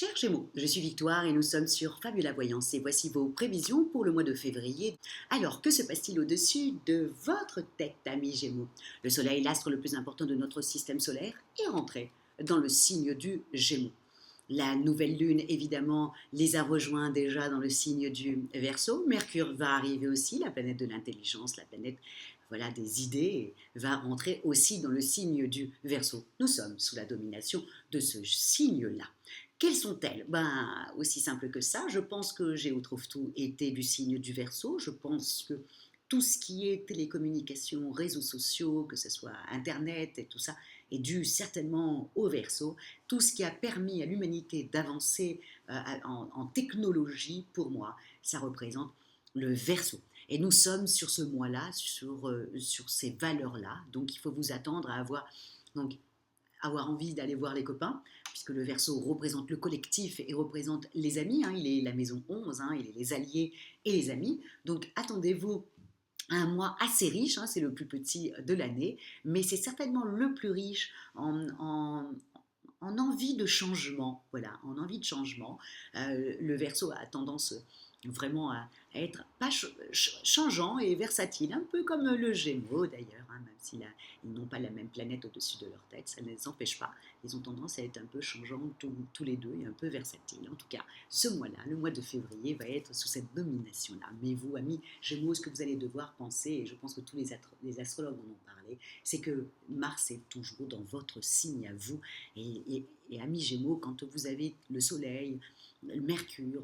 Chers Gémeaux, je suis Victoire et nous sommes sur Fabula Voyance et voici vos prévisions pour le mois de février. Alors, que se passe-t-il au-dessus de votre tête, amis Gémeaux? Le Soleil, l'astre le plus important de notre système solaire, est rentré dans le signe du Gémeaux. La nouvelle lune, évidemment, les a rejoints déjà dans le signe du Verseau. Mercure va arriver aussi, la planète de l'intelligence, la planète voilà, des idées, va rentrer aussi dans le signe du Verseau. Nous sommes sous la domination de ce signe-là. Quelles sont-elles? Aussi simple que ça, je pense que Géo trouve tout était du signe du Verseau. Je pense que tout ce qui est télécommunications, réseaux sociaux, que ce soit Internet et tout ça, est dû certainement au Verseau. Tout ce qui a permis à l'humanité d'avancer en technologie, pour moi, ça représente le Verseau. Et nous sommes sur ce mois-là, sur ces valeurs-là. Donc il faut vous attendre à avoir envie d'aller voir les copains, puisque le Verseau représente le collectif et représente les amis. Il est la maison 11, il est les alliés et les amis. Donc attendez-vous un mois assez riche, c'est le plus petit de l'année, mais c'est certainement le plus riche en envie de changement. Voilà, en envie de changement. Le Verseau a tendance vraiment à être pas changeant et versatile, un peu comme le Gémeaux d'ailleurs, même s'ils n'ont pas la même planète au-dessus de leur tête, ça ne les empêche pas. Ils ont tendance à être un peu changeants tous les deux et un peu versatiles. En tout cas, ce mois-là, le mois de février, va être sous cette domination-là. Mais vous, amis Gémeaux, ce que vous allez devoir penser, et je pense que tous les astrologues en ont parlé, c'est que Mars est toujours dans votre signe à vous. Et amis Gémeaux, quand vous avez le Soleil, le Mercure,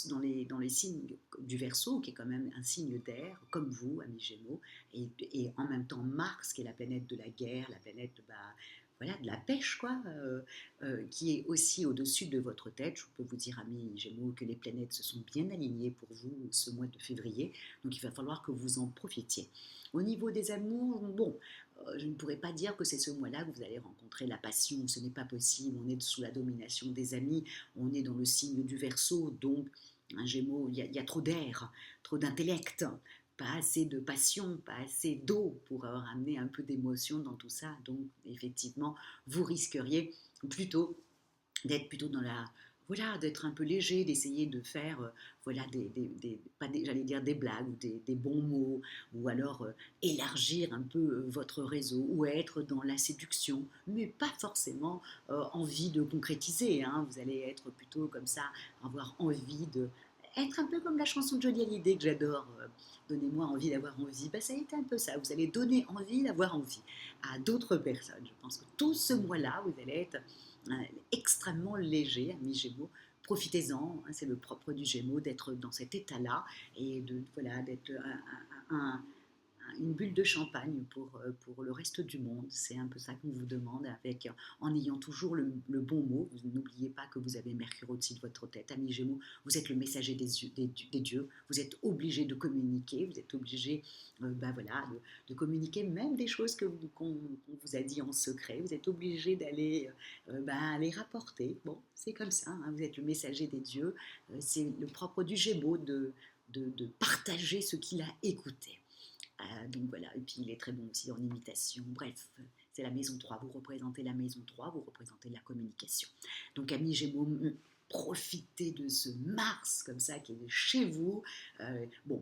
dans les signes du Verseau, qui est quand même un signe d'air, comme vous, amis Gémeaux, et en même temps Mars, qui est la planète de la guerre, la planète voilà, de la pêche, quoi, qui est aussi au-dessus de votre tête. Je peux vous dire, amis Gémeaux, que les planètes se sont bien alignées pour vous ce mois de février, donc il va falloir que vous en profitiez. Au niveau des amours, bon, je ne pourrais pas dire que c'est ce mois-là que vous allez rencontrer la passion, ce n'est pas possible, on est sous la domination des amis, on est dans le signe du Verseau, donc un Gémeaux, il y a trop d'air, trop d'intellect, pas assez de passion, pas assez d'eau pour ramener un peu d'émotion dans tout ça. Donc, effectivement, vous risqueriez plutôt d'être plutôt dans la voilà, d'être un peu léger, d'essayer de faire voilà pas j'allais dire des blagues ou des bons mots, ou alors élargir un peu votre réseau, ou être dans la séduction, mais pas forcément envie de concrétiser. Vous allez être plutôt comme ça, avoir envie de être un peu comme la chanson de Johnny Hallyday que j'adore, donnez-moi envie d'avoir envie. Ça a été un peu ça, vous allez donner envie d'avoir envie à d'autres personnes. Je pense que tout ce mois-là, vous allez être extrêmement léger, amis Gémeaux. Profitez-en, c'est le propre du Gémeaux d'être dans cet état-là et voilà, d'être une bulle de champagne pour le reste du monde. C'est un peu ça qu'on vous demande, en ayant toujours le bon mot. Vous n'oubliez pas que vous avez Mercure au-dessus de votre tête, amis Gémeaux. Vous êtes le messager des dieux. Vous êtes obligé de communiquer. Vous êtes obligé voilà, de communiquer même des choses qu'on vous a dit en secret. Vous êtes obligé d'aller les rapporter. Bon, c'est comme ça. Vous êtes le messager des dieux. C'est le propre du Gémeaux de partager ce qu'il a écouté. Donc voilà, et puis il est très bon aussi en imitation. Bref, c'est la maison 3. Vous représentez la maison 3, vous représentez la communication. Donc amis Gémeaux, profitez de ce Mars comme ça qui est chez vous,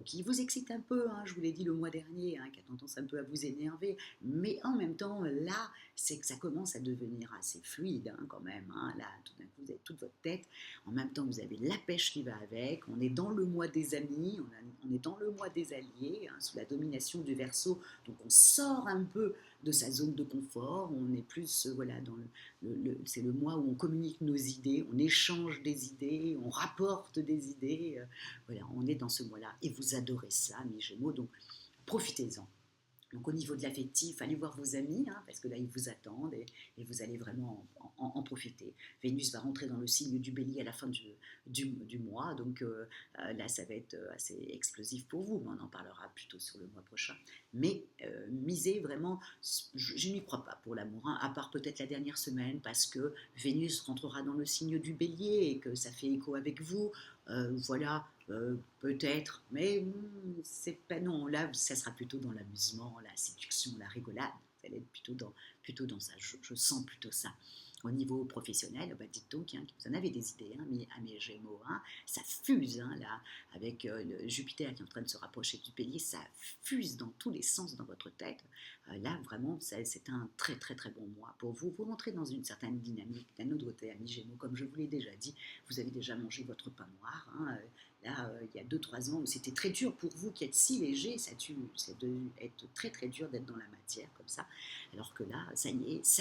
qui vous excite un peu, je vous l'ai dit le mois dernier, qui a tendance un peu à vous énerver, mais en même temps là, c'est que ça commence à devenir assez fluide quand même, là tout d'un coup vous avez toute votre tête, en même temps vous avez la pêche qui va avec, on est dans le mois des amis, on est dans le mois des alliés, sous la domination du Verseau, donc on sort un peu de sa zone de confort, on est plus voilà dans c'est le mois où on communique nos idées, on échange des idées, on rapporte des idées, voilà, on est dans ce mois-là et vous adorez ça, mes Gémeaux, donc profitez-en. Donc au niveau de l'affectif, allez voir vos amis, parce que là ils vous attendent et vous allez vraiment en profiter. Vénus va rentrer dans le signe du Bélier à la fin du mois, donc là ça va être assez explosif pour vous, mais on en parlera plutôt sur le mois prochain. Mais misez vraiment, je n'y crois pas pour l'amour, à part peut-être la dernière semaine, parce que Vénus rentrera dans le signe du Bélier et que ça fait écho avec vous, voilà. Peut-être, mais c'est pas non. Là, ça sera plutôt dans l'amusement, la séduction, la rigolade. Vous allez être plutôt dans ça. Je sens plutôt ça. Au niveau professionnel, bah dites donc, hein, vous en avez des idées, hein, à mes Gémeaux, hein, ça fuse, hein, là, avec le Jupiter qui est en train de se rapprocher du Bélier, ça fuse dans tous les sens dans votre tête. Là, vraiment, c'est un très très très bon mois pour vous. Vous rentrez dans une certaine dynamique. D'un autre côté, amis Gémeaux, comme je vous l'ai déjà dit, vous avez déjà mangé votre pain noir. Hein, là, il y a 2 3 ans où c'était très dur pour vous qui êtes si léger, c'est de être très très dur d'être dans la matière comme ça. Alors que là, ça y est,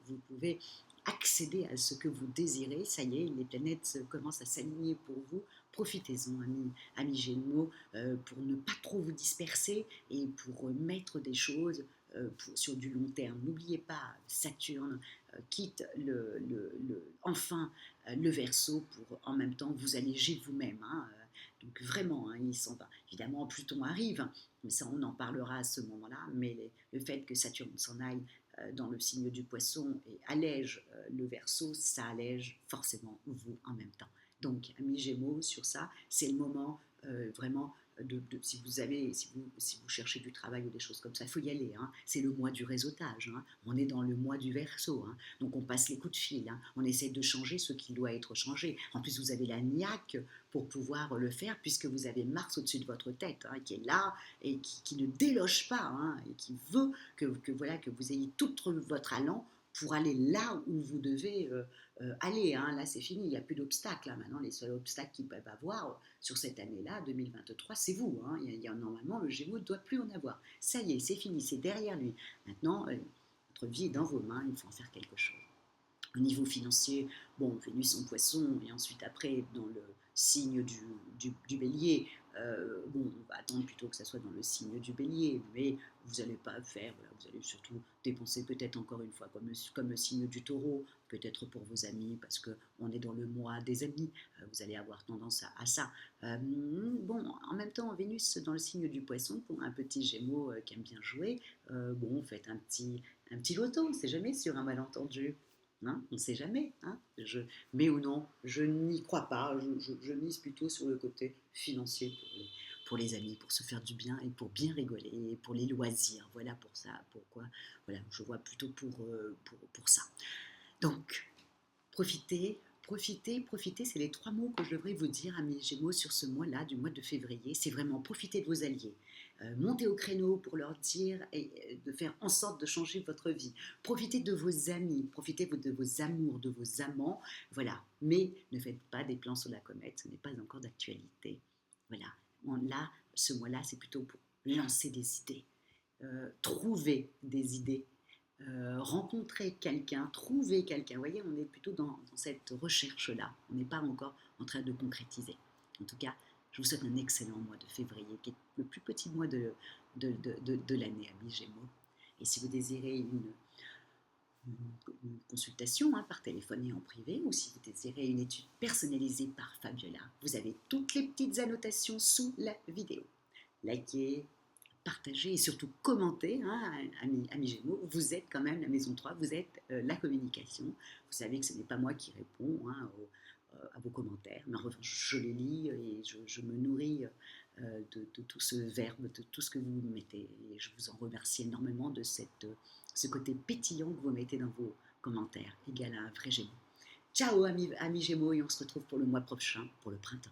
vous pouvez accéder à ce que vous désirez. Ça y est, les planètes commencent à s'aligner pour vous. Profitez-en, amis Gémeaux, pour ne pas trop vous disperser et pour mettre des choses sur du long terme. N'oubliez pas, Saturne quitte enfin le Verseau pour en même temps vous alléger vous-même. Hein, donc vraiment, hein, il s'en va. Évidemment, Pluton arrive, mais ça on en parlera à ce moment-là, mais le fait que Saturne s'en aille dans le signe du Poisson et allège le Verseau, ça allège forcément vous en même temps. Donc, amis Gémeaux, sur ça, c'est le moment vraiment si vous cherchez du travail ou des choses comme ça, il faut y aller. Hein. C'est le mois du réseautage. Hein. On est dans le mois du Verseau. Hein. Donc on passe les coups de fil. Hein. On essaie de changer ce qui doit être changé. En plus, vous avez la niaque pour pouvoir le faire puisque vous avez Mars au-dessus de votre tête hein, qui est là et qui ne déloge pas hein, et qui veut voilà, que vous ayez tout votre allant pour aller là où vous devez aller. Hein. Là, c'est fini, il n'y a plus d'obstacles. Hein. Maintenant, les seuls obstacles qu'ils peuvent avoir sur cette année-là, 2023, c'est vous. Hein. Normalement, le Gémeaux ne doit plus en avoir. Ça y est, c'est fini, c'est derrière lui. Maintenant, votre vie est dans vos mains, il faut en faire quelque chose. Au niveau financier, bon, Vénus en poisson, et ensuite après dans le signe du bélier, bon, on va attendre plutôt que ça soit dans le signe du bélier, mais vous n'allez pas faire, voilà, vous allez surtout dépenser peut-être encore une fois comme le signe du taureau, peut-être pour vos amis, parce qu'on est dans le mois des amis, vous allez avoir tendance à ça. Bon, en même temps, Vénus dans le signe du poisson, pour un petit gémeaux qui aime bien jouer, bon, faites un petit loto, c'est jamais sur un malentendu. Hein, on ne sait jamais. Hein, mais ou non, je n'y crois pas. Je mise plutôt sur le côté financier pour les amis, pour se faire du bien et pour bien rigoler, et pour les loisirs. Voilà pour ça. Pourquoi voilà, je vois plutôt pour ça. Donc, profitez, profitez, profitez. C'est les 3 mots que je devrais vous dire à mes Gémeaux sur ce mois-là, du mois de février. C'est vraiment profiter de vos alliés. Montez au créneau pour leur dire et de faire en sorte de changer votre vie. Profitez de vos amis, profitez de vos amours, de vos amants, voilà. Mais ne faites pas des plans sur la comète, ce n'est pas encore d'actualité. Voilà. Là, ce mois-là, c'est plutôt pour lancer des idées, trouver des idées, rencontrer quelqu'un, trouver quelqu'un. Vous voyez, on est plutôt dans cette recherche-là. On n'est pas encore en train de concrétiser. En tout cas, je vous souhaite un excellent mois de février, qui est le plus petit mois de l'année, amis Gémeaux. Et si vous désirez une consultation hein, par téléphone et en privé, ou si vous désirez une étude personnalisée par Fabiola, vous avez toutes les petites annotations sous la vidéo. Likez, partagez et surtout commentez, hein, amis Gémeaux, vous êtes quand même la maison 3, vous êtes la communication. Vous savez que ce n'est pas moi qui réponds hein, à vos commentaires, mais en revanche, je les lis et je me nourris de tout ce verbe, de tout ce que vous mettez. Et je vous en remercie énormément de ce côté pétillant que vous mettez dans vos commentaires, égal à un vrai Gémeaux. Ciao amis Gémeaux et on se retrouve pour le mois prochain, pour le printemps.